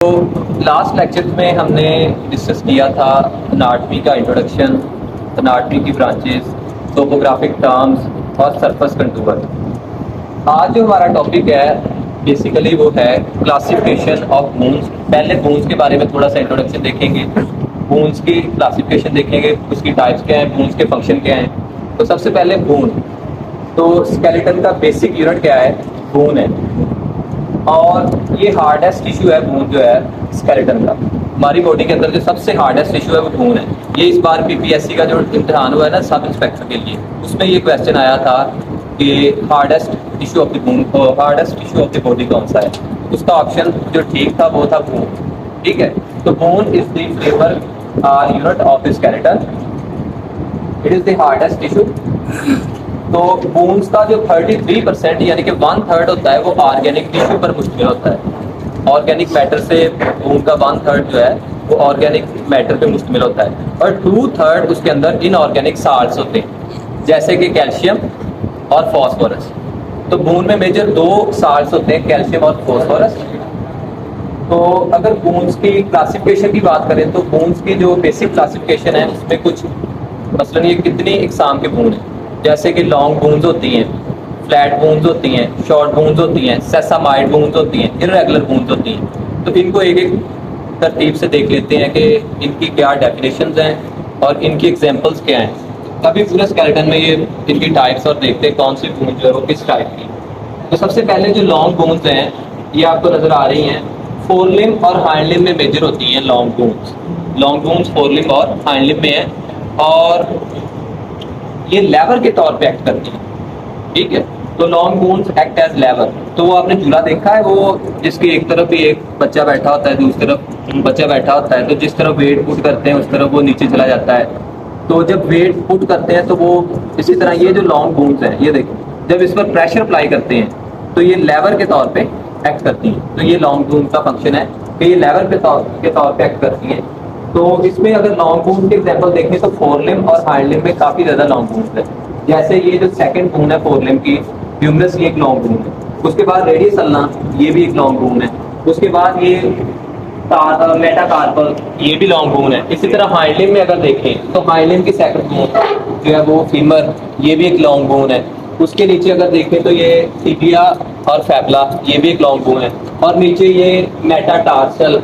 तो last lecture में हमने डिस्कस किया था अनाटमी का इंट्रोडक्शन, अनाटमी की ब्रांचेस, टोपोग्राफिक टर्म्स और सरफेस कंटूर। आज जो हमारा टॉपिक है बेसिकली वो है क्लासिफिकेशन ऑफ बोन्स। पहले बोन्स के बारे में थोड़ा सा इंट्रोडक्शन देखेंगे, बोन्स की क्लासिफिकेशन देखेंगे, उसकी टाइप्स क्या हैं, बोन्स के फंक्शन क्या हैं। तो सबसे पहले बोन, तो स्केलेटन का बेसिक यूनिट क्या है, बोन है। और ये हार्डेस्ट टिश्यू है बोन जो है स्केलेटन का। हमारी बॉडी के अंदर जो सबसे हार्डेस्ट टिश्यू है वो बोन है। ये इस बार पीपीएससी का जो इम्तिहान हुआ है ना सब इंस्पेक्टर के लिए, उसमें ये क्वेश्चन आया था कि hardest tissue of the bone, hardest tissue of the body कौन सा है। उसका ऑप्शन जो ठीक था वो था बोन। ठीक है, तो bone is the flavour unit of the skeleton, it is the hardest tissue. तो बोन्स का जो 33% यानी कि 1/3 होता है वो ऑर्गेनिक टिश्यू पर मुश्तमिल होता है। ऑर्गेनिक मैटर से बोन का 1/3 जो है वो ऑर्गेनिक मैटर पे मुश्तमिल होता है, और 2/3 उसके अंदर इनऑर्गेनिक साल्ट्स होते हैं जैसे कि कैल्शियम और फॉस्फोरस। तो बोन में मेजर 2 साल्ट्स होते हैं, कैल्शियम और फॉस्फोरस। तो अगर बोन्स की क्लासिफिकेशन की बात करें तो बोन्स की जो बेसिक क्लासिफिकेशन है उसमें कुछ मसलन ये कितनी इकसाम के बोन है, जैसे कि लॉन्ग बोन्स होती हैं, फ्लैट बोन्स होती हैं, शॉर्ट बोन्स होती हैं, सेसामाइड बोन्स होती हैं, इर्रेगुलर बोन्स होती हैं। तो इनको एक एक तरतीब से देख लेते हैं कि इनकी क्या डेफिनेशंस हैं और इनकी एग्जांपल्स क्या हैं। अभी पूरा स्केलेटन में ये इनकी टाइप्स और देखते हैं कौन सी बोन जो है वो किस टाइप की। तो सबसे पहले जो लॉन्ग बोन्स हैं ये आपको नज़र आ रही हैं, फोरलिम और हाइंड लिम्ब में मेजर होती हैं लॉन्ग बोन्स। लॉन्ग बोन्स फोरलिम और हाइंड लिम्ब में हैं और ये लेवर के तौर पे एक्ट करती है। ठीक है, तो लॉन्ग बोन्स एक्ट एज लेवर। तो वो आपने झूला देखा है, वो जिसकी एक तरफ भी एक बच्चा बैठा होता है, दूसरी तरफ बच्चा बैठा होता है, तो जिस तरफ वेट पुट करते हैं उस तरफ वो नीचे चला जाता है। तो जब वेट पुट करते हैं तो वो इसी तरह ये जो लॉन्ग बोन्स हैं ये देखो, जब इस पर प्रेशर अप्लाई करते हैं तो ये लेवर के तौर पे एक्ट करती हैं। तो ये लॉन्ग बोन का फंक्शन है कि ये लेवर के तौर पे एक्ट करती हैं। तो इसमें अगर लॉन्ग बोन के एग्जांपल देखें तो फोरलिम और हाइंड लिम्ब में काफी ज्यादा लॉन्ग बोन्स है। जैसे ये जो सेकंड बोन है फोरलिम की, ह्यूमरस, ये एक लॉन्ग बोन है। उसके बाद रेडियस अल्ना, ये भी एक लॉन्ग बोन है। उसके बाद ये मेटाकार्पल, ये भी लॉन्ग बोन है। इसी तरह हाइंड लिम्ब में अगर देखें तो हाइंड लिम्ब की सेकंड बोन जो है वो फीमर, ये भी एक लॉन्ग बोन है। उसके नीचे अगर देखें तो ये टिबिया और फैबला, ये भी एक लॉन्ग बोन है। और नीचे ये मेटाटार्सल,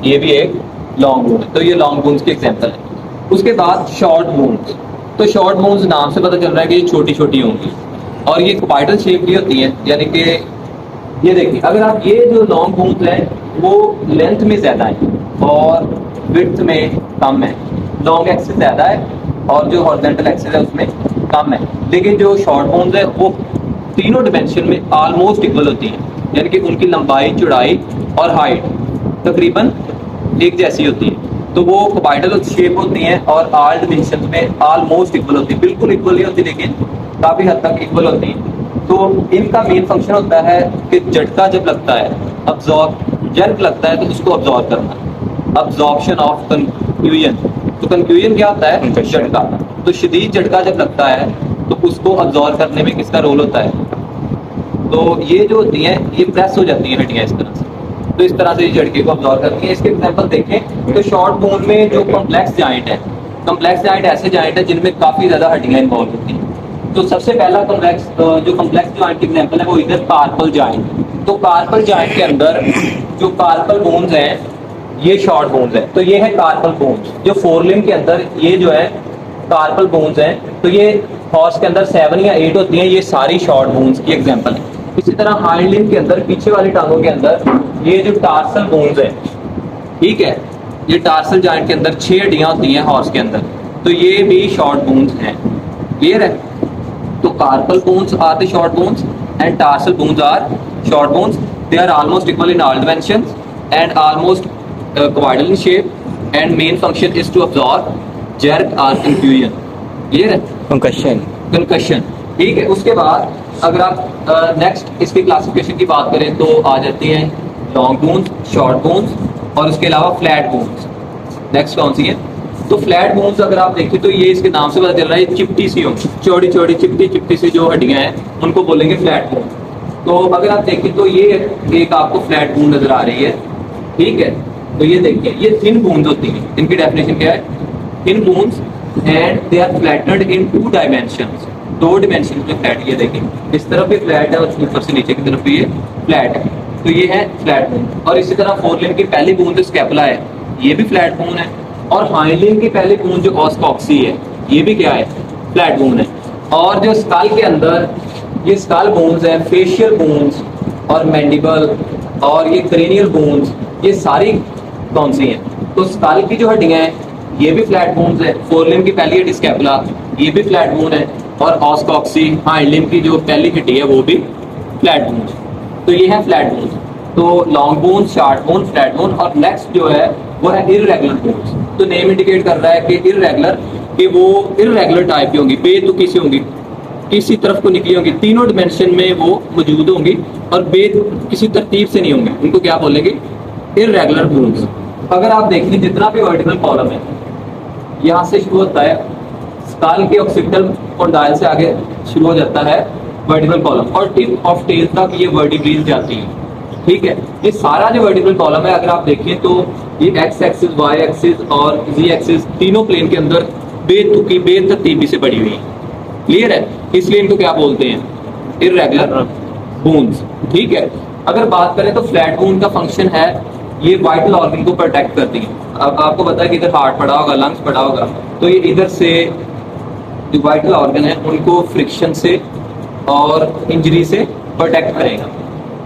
ये भी एक लॉन्ग बोन है। तो ये लॉन्ग बोन्स के एग्जांपल है। उसके बाद शॉर्ट बोन्स, तो शॉर्ट बोन्स नाम से पता चल रहा है कि ये छोटी छोटी होंगी और ये क्वाड्रल शेप की होती हैं, यानी कि ये देखिए अगर आप ये जो लॉन्ग बोन्स हैं वो लेंथ में ज्यादा है और विड्थ में कम है। लॉन्ग एक्सिस ज्यादा है और जो हॉरिजॉन्टल एक्सिस है उसमें कम है। लेकिन जो शॉर्ट बोन्स है वो तीनों डिमेंशन में ऑलमोस्ट इक्वल होती है, यानी कि उनकी लंबाई, चौड़ाई और हाइट तकरीबन एक जैसी होती है। तो वो क्वाड्रल शेप होती हैं और ऑल डिमेंशन में ऑलमोस्ट इक्वल होती है। बिल्कुल इक्वल नहीं होती लेकिन काफी हद तक इक्वल होती है। तो इनका मेन फंक्शन होता है कि झटका जब लगता है, जर्क लगता है तो उसको अब्जॉर्ब करना, अब्जॉर्प्शन ऑफ कंफ्यूजन। तो कंफ्यूजन क्या होता है, झटका। तो शदीद झटका जब लगता है तो उसको अब्जॉर्ब करने में किसका रोल होता है, तो ये जो होती हैं ये प्रेस हो जाती हैं हड्डियां इस तरह से, तो इस तरह से झटके को अब्जॉर्ब करती हैं। इसके एग्जांपल देखें तो शॉर्ट बोन में जो कॉम्प्लेक्स जॉइंट है, कॉम्प्लेक्स जॉइंट ऐसे जॉइंट है जिनमें काफी ज्यादा हड्डियां इन्वॉल्व होती हैं। तो सबसे पहला कॉम्प्लेक्स जॉइंट की एग्जांपल है वो इधर कार्पल जॉइंट। तो कार्पल जॉइंट के अंदर जो कार्पल बोन्स हैं ये शॉर्ट बोन्स हैं। तो ये है कार्पल बोन्स। जो फोरलिम के अंदर ये जो है कार्पल बोन्स हैं, तो ये हॉर्स के अंदर 7 या 8 होती हैं, ये सारी शॉर्ट बोन्स की एग्जांपल है। इसी तरह हाइंड लिम्ब के अंदर, पीछे वाली टांगों के अंदर ये जो टार्सल बोन्स है, ठीक है, ये टार्सल जॉइंट के अंदर 6 हड्डियां होती हैं हॉर्स के अंदर, तो ये भी शॉर्ट बोन्स हैं। क्लियर है? तो carpal bones are the short bones and tarsal bones are short bones. They are almost equal in all dimensions and almost quadral in shape and main function is to absorb jerk और confusion. Clear है? Concussion. ठीक है, उसके बाद अगर आप next इसकी classification की बात करें तो आ जाती हैं लॉन्ग बोन्स, शॉर्ट बोन्स और उसके अलावा फ्लैट बोन्स। नेक्स्ट कौन सी है, तो फ्लैट बोन्स अगर आप देखें तो ये इसके नाम से पता चल रहा है चिपटी सी होंगी, चौड़ी चौड़ी चिपटी सी जो हड्डियां हैं उनको बोलेंगे फ्लैट बोन। तो अगर आप देखें तो ये एक आपको फ्लैट बोन नजर आ रही है, ठीक है। तो ये देखिए, ये थिन बोन्स होती हैं, इनकी डेफिनेशन क्या है? Thin bones and they are flattened in 2 dimensions, 2 dimension में फ्लैट। ये देखिए, इस तरफ भी फ्लैट है और ऊपर से नीचे की तरफ भी ये फ्लैट है, तो ये है फ्लैट बोन। और इसी तरह फोरलिम्ब की पहली बोन जो स्कैपुला है, ये भी फ्लैट बोन है। और हाइंडलिम्ब की पहली बोन जो ऑस कॉक्सी है, ये भी क्या है? फ्लैट बोन है। और जो स्कल के अंदर ये स्कल बोन्स हैं, फेशियल बोन्स और मैंडिबल और ये क्रेनियल बोन्स, ये सारी कौन सी हैं? तो स्कल की जो हड्डियां हैं, ये भी फ्लैट बोन्स है। फोरलिम्ब की पहली हड्डी स्कैपुला, ये भी फ्लैट बोन है। और ऑस कॉक्सी, हाइंडलिम्ब की जो पहली हड्डी है, वो भी फ्लैट बोन। तो ये है फ्लैट बोन। तो long bone, short bone, flat bone. और नेक्स्ट जो है वो है इररेगुलर बोन्स। तो नेम इंडिकेट कर रहा है कि इररेगुलर, कि वो इररेगुलर टाइप की होंगी, बेतुकी से होंगी, किसी तरफ को निकली होंगी, तीनों डिमेंशन में वो मौजूद होंगी और किसी तरतीब से नहीं होंगे। उनको क्या बोलेंगे? Irregular bones. अगर आप देखें, जितना भी वर्टिकल कॉलम है, यहाँ से शुरू होता है स्कल के ऑक्सीपिटल कॉन्डाइल से आगे शुरू हो जाता है वर्टिकल कॉलम, और टिप ऑफ टेल तक ये वर्टिब्रेज जाती है। ठीक है, ये सारा जो वर्टिकल कॉलम है, अगर आप देखें तो ये एक्स एक्सिस, वाई एक्सिस और जी एक्सिस तीनों प्लेन के अंदर बेतुकी, बेतरतीबी से पड़ी हुई है। क्लियर है? इसलिए इनको क्या बोलते हैं? Irregular bones. ठीक है। अगर बात करें तो फ्लैट बोन का फंक्शन है, ये वाइटल ऑर्गन को प्रोटेक्ट करती है। अब आपको पता है कि इधर हार्ट पड़ा होगा, लंग्स पड़ा होगा, तो ये इधर से जो वाइटल ऑर्गन है उनको फ्रिक्शन से और इंजरी से प्रोटेक्ट करेगा।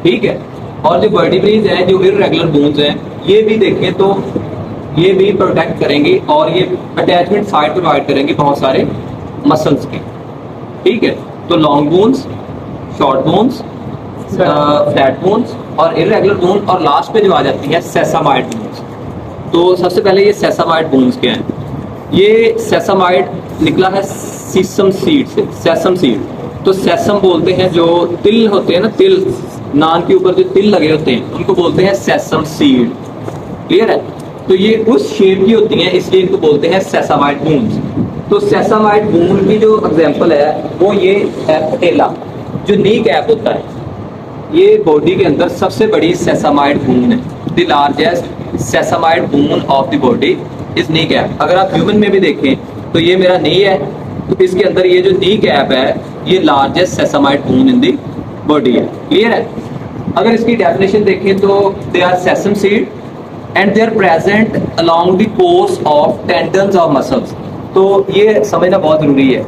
ठीक है। और जो वर्टिब्रेज हैं, जो इररेगुलर बोन्स हैं, ये भी देखें तो ये भी प्रोटेक्ट करेंगे और ये अटैचमेंट साइड प्रोवाइड करेंगे बहुत सारे मसल्स के। ठीक है। तो long bones, short bones, flat bones और इररेगुलर बोन, और लास्ट पे जो आ जाती है सेसामाइड बोन्स। तो सबसे पहले ये सेसामाइड बोन्स क्या है? ये सेसामाइड निकला है सीसम सीड से, सेसम सीड। तो सेसम बोलते हैं, जो तिल होते हैं ना, तिल, नान के ऊपर जो तिल लगे होते हैं, उनको बोलते हैं सेसम सीड। क्लियर है? तो ये उस शेप की होती हैं, इसलिए इनको बोलते हैं सेसामाइड बोन्स। तो सेसामाइड बोन की जो एग्जांपल है वो ये है पटेला, जो नी कैप होता है, ये बॉडी के अंदर सबसे बड़ी सेसामाइड बोन है। The largest sesamoid bone of the body is kneecap. अगर आप ह्यूमन में भी देखें तो ये मेरा नी है, तो इसके अंदर ये जो नी कैप है, ये largest sesamoid bone in the body है। क्लियर है? अगर इसकी डेफिनेशन देखें तो they are sesame seed and they are present along the course of tendons of muscles. तो ये समझना बहुत जरूरी है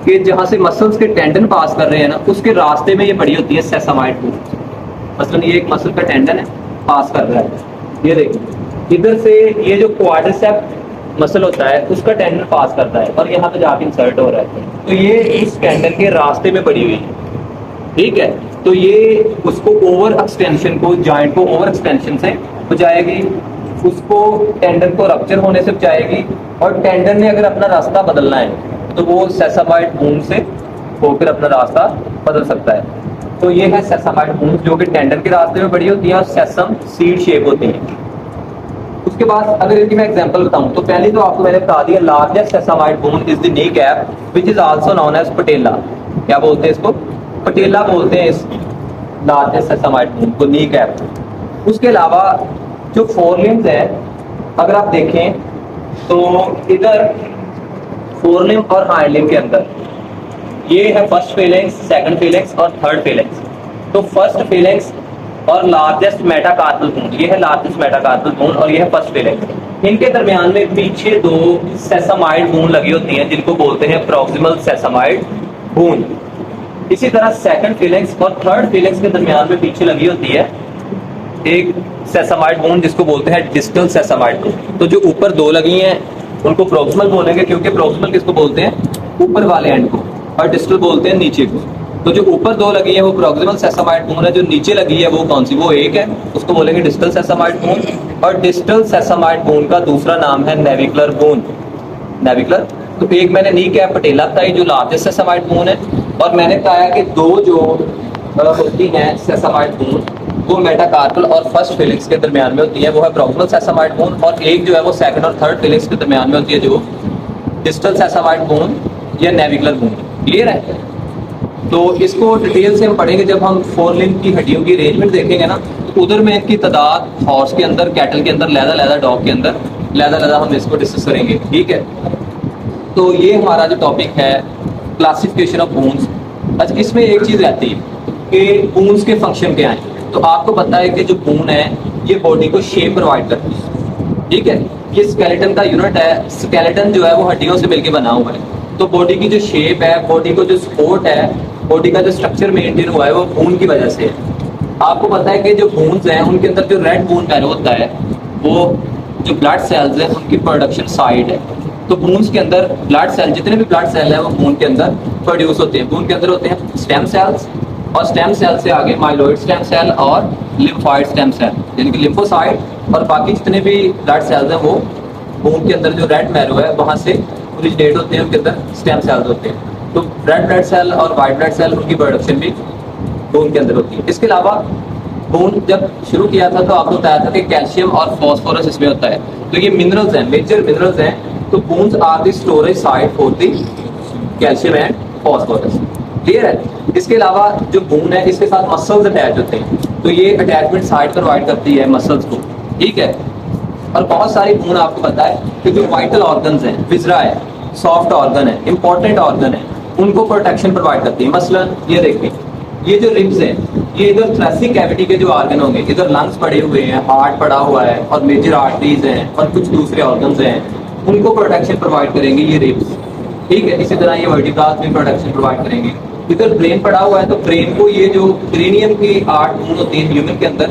कि जहां से मसल्स के टेंडन पास कर रहे हैं ना, उसके रास्ते में ये पड़ी होती है सेसामाइड बोन। मसलन ये एक मसल का टेंडन है, पास कर रहा है, ये देखिए इधर से ये जो क्वाड्रिसेप्स मसल होता है उसका टेंडन पास करता है और यहाँ पे जाके इंसर्ट हो रहा है। तो ये इस टेंडन के रास्ते में पड़ी हुई है। ठीक है। तो ये उसको ओवर एक्सटेंशन को, जॉइंट को ओवर एक्सटेंशन से बचाएगी, उसको टेंडन को रप्चर होने से बचाएगी, और टेंडन ने अगर अपना रास्ता बदलना है तो वो सेसामाइड बोन से होकर अपना रास्ता बदल सकता है। तो ये है सेसामाइड बोन, जो कि टेंडन के रास्ते में बड़ी होती है और सेसम सीड शेप होती है। उसके बाद अगर इनकी मैं एग्जांपल बताऊं तो पहले तो आपको मैंने बता दिया, largest sesamoid bone is the kneecap which is also known as patella. क्या बोलते हैं इसको? पटेला बोलते हैं इस लार्जेस्ट सेसामाइड बोन को, नी कैप। उसके अलावा जो फोरलिम्ब्स है, अगर आप देखें तो इधर फोरलिम्ब और हाइंडलिम्ब के अंदर ये है फर्स्ट फेलेंक्स, सेकंड फेलेंक्स और थर्ड फेलेंक्स। तो फर्स्ट फेलेंक्स और लार्जेस्ट मेटाकार्पल बोन, ये है लार्जेस्ट मेटाकार्पल बोन और ये है फर्स्ट फेलेंक्स। इनके दरमियान में पीछे 2 सेसामाइड बोन लगी होती हैं, जिनको बोलते हैं प्रॉक्सिमल सेसामाइड बोन। इसी तरह सेकंड फेलेंक्स और थर्ड फेलेंक्स के दरमियान में पीछे लगी होती है एक सेसामाइड बोन, जिसको बोलते हैं डिस्टल सेसामाइड बोन। तो जो ऊपर 2 लगी हैं उनको प्रॉक्सिमल बोलेंगे, क्योंकि प्रॉक्सिमल किसको बोलते हैं? ऊपर वाले एंड को, और डिस्टल बोलते हैं नीचे को। तो जो ऊपर 2 लगी है वो प्रॉक्सिमल सेसामाइड बोन है, जो नीचे लगी है वो कौन सी? वो एक है, उसको बोलेंगे डिस्टल सेसामाइड बोन। और डिस्टल सेसामाइड बोन का दूसरा नाम है नेविकुलर बोन, नेविकुलर। तो एक मैंने नी कैप पटेला बताई जो लार्जेस्ट सेसामाइड बोन है, और मैंने बताया कि 2 जो होती हैं सेसामाइड बोन वो मेटाकार्पल और फर्स्ट फेलिक्स के दरमियान में होती है, वो है प्रॉक्सिमल सेसामाइड बोन, और एक जो है वो सेकंड और थर्ड फेलिक्स के दरमियान में होती है, जो डिस्टल सेसामाइड बोन या नेविकुलर बोन। क्लियर है? तो इसको डिटेल से हम पढ़ेंगे जब हम फोरलिम्ब की हड्डियों की अरेंजमेंट देखेंगे ना, तो उधर में इनकी तादाद हॉर्स के अंदर, कैटल के अंदर, लैदा डॉग के अंदर, लैदा हम इसको डिस्कस करेंगे, ठीक है। तो ये हमारा जो टॉपिक है क्लासिफिकेशन ऑफ बोन्स। अच्छा, इसमें एक चीज़ रहती है कि बोन्स के फंक्शन क्या हैं। तो आपको पता है कि जो बोन है ये बॉडी को शेप प्रोवाइड करती है, ठीक है। ये स्केलेटन का यूनिट है। स्केलेटन जो है वो हड्डियों से मिलकर बना हुआ है। तो बॉडी की जो शेप है, बॉडी को जो सपोर्ट है, बॉडी का जो स्ट्रक्चर मेंटेन हुआ है वो बोन की वजह से है। आपको पता है कि जो बोन्स हैं उनके अंदर जो रेड बोन पैरो होता है वो जो ब्लड सेल्स हैं उनकी प्रोडक्शन साइड है। तो बोन्स के अंदर ब्लड सेल, जितने भी ब्लड सेल है वो बोन के अंदर प्रोड्यूस होते हैं। बोन के अंदर होते हैं स्टेम सेल्स, और स्टेम सेल से आगे माइलोइड स्टेम सेल और लिम्फोइड स्टेम सेल, यानी कि लिम्फोसाइट और बाकी जितने भी ब्लड सेल्स हैं वो बोन के अंदर जो रेड मैरो है वहाँ से ओरिजिनेट होते हैं, उनके अंदर स्टेम सेल्स होते हैं। तो रेड ब्लड सेल और वाइट ब्लड सेल उनकी प्रोडक्शन भी बोन के अंदर होती है। इसके अलावा बोन जब शुरू किया था तो आपको बताया था कि कैल्शियम और फॉस्फोरस इसमें होता है। तो ये मिनरल्स हैं, मेजर मिनरल्स हैं। तो bones are the storage site for the calcium and phosphorus, clear है। इसके अलावा जो बोन है इसके साथ मसल्स अटैच होते हैं। तो ये अटैचमेंट साइट प्रोवाइड करती है मसल्स को, ठीक है। और बहुत सारी बोन आपको पता है कि जो वाइटल ऑर्गन्स हैं, विजरा है, सॉफ्ट ऑर्गन है, इंपॉर्टेंट ऑर्गन है, उनको प्रोटेक्शन प्रोवाइड करती है। मसलन ये देखिए, ये जो रिब्स हैं ये इधर थोरेसिक कैविटी के जो ऑर्गन होंगे, इधर लंग्स पड़े हुए हैं, हार्ट पड़ा हुआ है और मेजर आर्टरीज हैं और कुछ दूसरे ऑर्गन्स हैं, उनको प्रोटेक्शन प्रोवाइड करेंगे ये रिब्स, ठीक है। इसी तरह ये वर्टिब्रास भी प्रोटेक्शन प्रोवाइड करेंगे। इधर ब्रेन पड़ा हुआ है तो ब्रेन को ये जो क्रेनियम की 8 बोन होती है ह्यूमन के अंदर,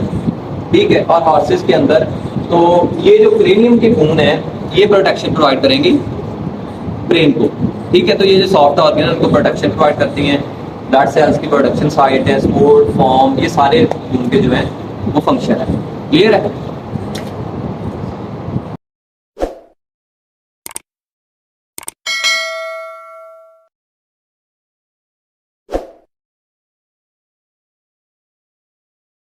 ठीक है, और हॉर्सेस के अंदर, तो ये जो क्रेनियम की बोन है ये प्रोटेक्शन प्रोवाइड करेंगी ब्रेन को, ठीक है। तो ये जो सॉफ्ट ऑर्गन है उनको प्रोटेक्शन प्रोवाइड करती हैं। ब्लड सेल्स की प्रोडक्शन साइट है, स्पोर्ट फॉर्म, ये सारे उनके जो है वो फंक्शन है, क्लियर है।